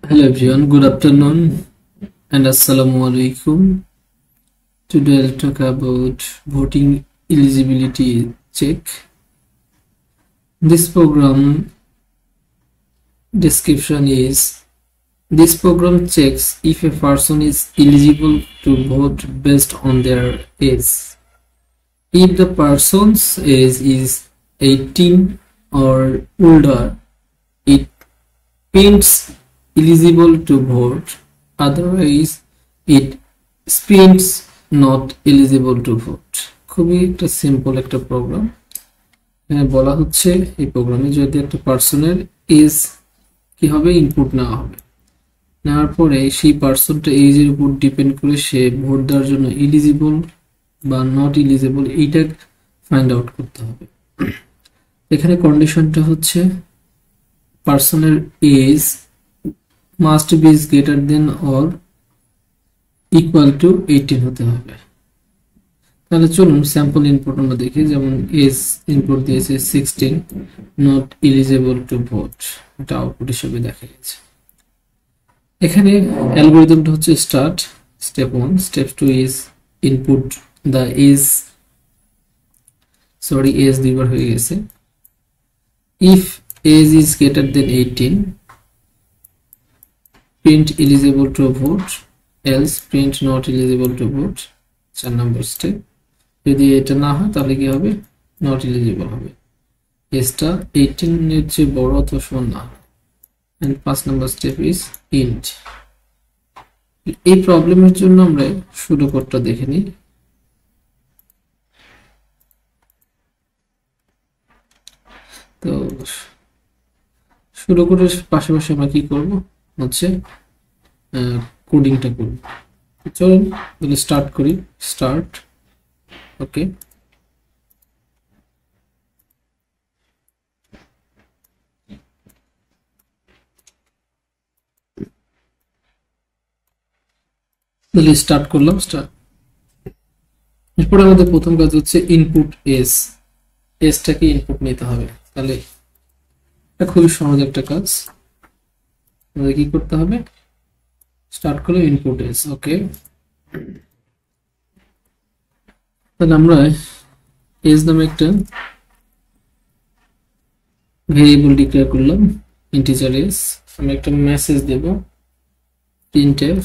Hello everyone, good afternoon and assalamu alaikum. Today I'll talk about voting eligibility check. This program description is this program checks if a person is eligible to vote based on their age. If the person's age is 18 or older, it prints eligible to vote, otherwise it prints not eligible to vote. খুবই একটা simple একটা programme. এখানে বলা হচ্ছে এই প্রোগ্রামে যদি একটা পার্সনের এজ কি হবে ইনপুট নেওয়া হবে, নেওয়ার পরে সেই পার্সনটা এজের উপর ডিপেন্ড করে সে ভোট দেওয়ার জন্য এলিজিবল বা নট এলিজিবল এইটা ফাইন্ড আউট করতে হবে। এখানে কন্ডিশনটা হচ্ছে পার্সনের age must be greater than or equal to 18 হতে হবে। তাহলে চলুন স্যাম্পল ইনপুট আমরা দেখি। যেমন এজ ইনপুট দিয়েছে 16, নট এলিজিবল টু ভোট, এটা আউটপুট হিসেবে দেখা গেছে। এখানে অ্যালগরিদমটা হচ্ছে start, step 1, step 2 is input the age, age দুইবার হয়ে গেছে। If age is greater than 18, print eligible to vote, else print not eligible to vote। 4 number step, যদি এটা না হয় তাহলে কি হবে, নট এলিজিবল হবে, এজটা 18 এর চেয়ে বড় অথবা সমান না। And 5 number step is end. এই প্রবলেমের জন্য আমরা সুডো কোডটা দেখে নিই। তো সুডো কোডের পাশাপাশি আমরা কি করব হচ্ছে কোডিংটা করব। চলুন তাহলে স্টার্ট করি। স্টার্ট, ওকে। তাহলে স্টার্ট করলাম। স্টার্ট, এরপর আমাদের প্রথম কাজ হচ্ছে ইনপুট এজ, এজটাকে ইনপুট নিতে হবে। তাহলে এটা খুবই সহজ একটা কাজ। আমাদের কি করতে হবে, স্টার্ট করে ইনপুট এজ, ওকে। তাহলে আমরা এজ নামে একটা ভেরিয়েবল ডিক্লেয়ার করলাম, ইন্টিজার এজ। আমি একটা মেসেজ দেব, printf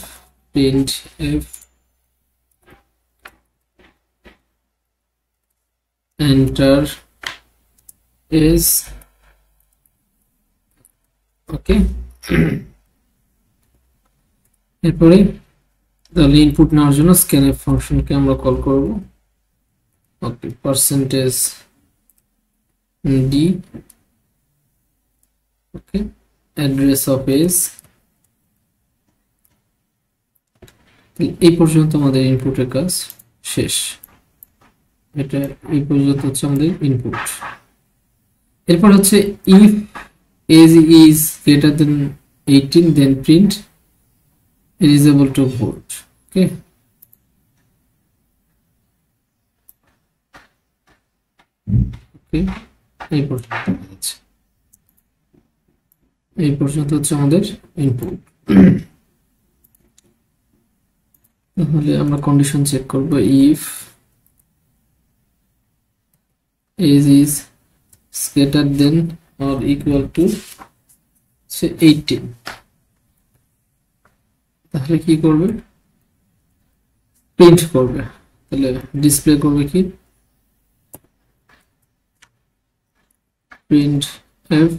enter age, ওকে। এরপরে তাহলে ইনপুট নেওয়ার জন্য scanf ফাংশনকে আমরা কল করব, okay. Percentage D, okay. Address of age. এই পর্যন্ত আমাদের ইনপুটের কাজ শেষ। এটা এই পর্যন্ত হচ্ছে আমাদের ইনপুট। এরপর হচ্ছে if age is greater than 18 then print eligible to vote, okay. Okay, এই পর্যন্ত হচ্ছে আমাদের ইনপুট। তাহলে আমরা কন্ডিশন চেক করব, if age is greater than or equal to 18, তাহলে কি করবে, প্রিন্ট করবে। তাহলে ডিসপ্লে করবে কি, print F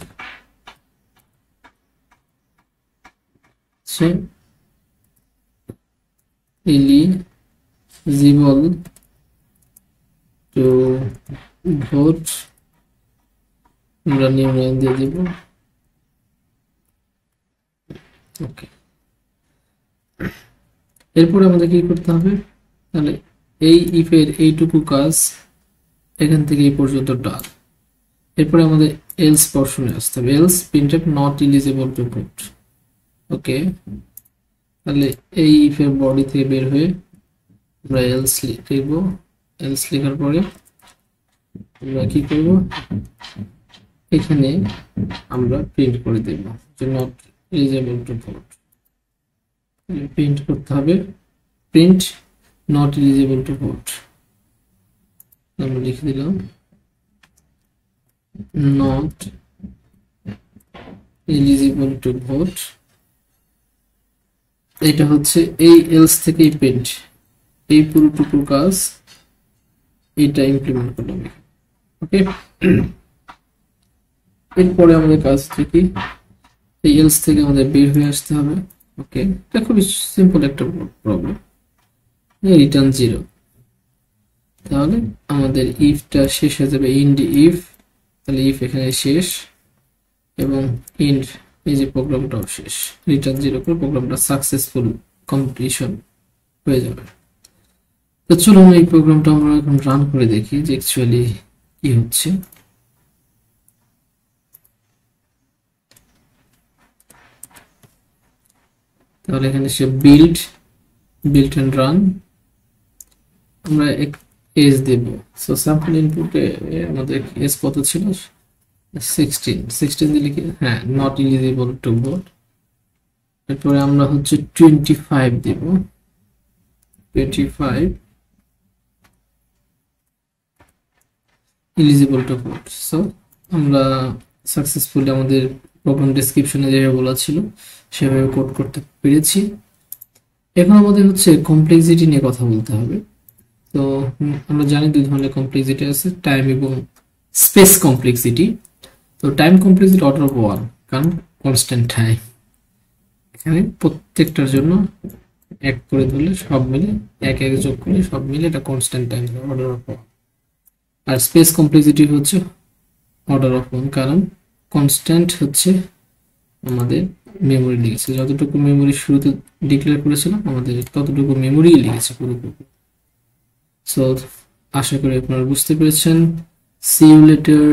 eligible to vote, আমরা নিউ লাইন দিয়ে দিব, ওকে। এরপরে আমাদের কি করতে হবে, তাহলে এই ইফের এইটুকু কাজ এখান থেকে এই পর্যন্ত ডান। এরপরে আমাদের এলস পোরশনে আসতে হবে, else printf not eligible to vote, okay. তাহলে এই ইফের বডি থেকে বের হয়ে আমরা এলস লিখব। এলস লেখার পরে আমরা কি করব, এখানে আমরা প্রিন্ট করে দেব যে not eligible to vote, print করতে হবে print not eligible to vote, আমরা লিখে দিলাম not eligible to vote। এটা হচ্ছে এই এলস থেকে প্রিন্ট, এই পুরোটুকু কাজ এটা ইমপ্লিমেন্ট করলাম। ওকে, এরপরে আমাদের কাজ থেকে এই এলস থেকে আমাদের বের হয়ে আসতে হবে। ওকে, এটা খুবই সিম্পল একটা প্রবলেম, রিটার্ন 0, তাহলে আমাদের ইফটা শেষ হয়ে যাবে ইন্ড ইফ, তাহলে ইফ এখানে শেষ এবং ইন্ড এই যে প্রোগ্রামটাও শেষ, রিটার্ন 0 করে প্রোগ্রামটা সাকসেসফুল কমপ্লিশন হয়ে যাবে। তো চলুন এই প্রোগ্রামটা আমরা এখন রান করে দেখি যে অ্যাকচুয়ালি কি হচ্ছে। তাহলে এখানে সে বিল্ড এন্ড রান, আমরা এজ দেব। সো স্যাম্পল ইনপুটে আমাদের এজ কত ছিল, 16 দিলে কি, হ্যাঁ, নট এলিজিবল টু ভোট। এরপরে আমরা হচ্ছে 25 দেব, 25 এলিজিবল টু ভোট। সো আমরা সাকসেসফুলি আমাদের প্রোগ্রাম ডেসক্রিপশনে যেভাবে বলা ছিল সেভাবে কোড করতে পেরেছি। এখন আমাদের হচ্ছে কমপ্লেক্সিটি নিয়ে কথা বলতে হবে। তো আমরা জানি দুই ধরনের কমপ্লেক্সিটি আছে, টাইম এবং স্পেস কমপ্লেক্সিটি। তো টাইম কমপ্লেক্সিটি অর্ডার অফ 1, কারণ কনস্ট্যান্ট টাইম, এখানে প্রত্যেকটার জন্য এক করে ধরলে সব মিলে এক যোগ করলে সব মিলে এটা কনস্ট্যান্ট টাইম অর্ডার অফ 1। আর স্পেস কমপ্লেক্সিটি হচ্ছে অর্ডার অফ 1, কারণ কনস্ট্যান্ট হচ্ছে আমাদের মেমোরি লিখেছে, যতটুকু মেমোরি শুরুতে ডিক্লেয়ার করেছিলাম আমাদের ততটুকু মেমোরি লিখেছে পুরোপুরি। সো আশা করি আপনারা বুঝতে পেরেছেন। See you letter.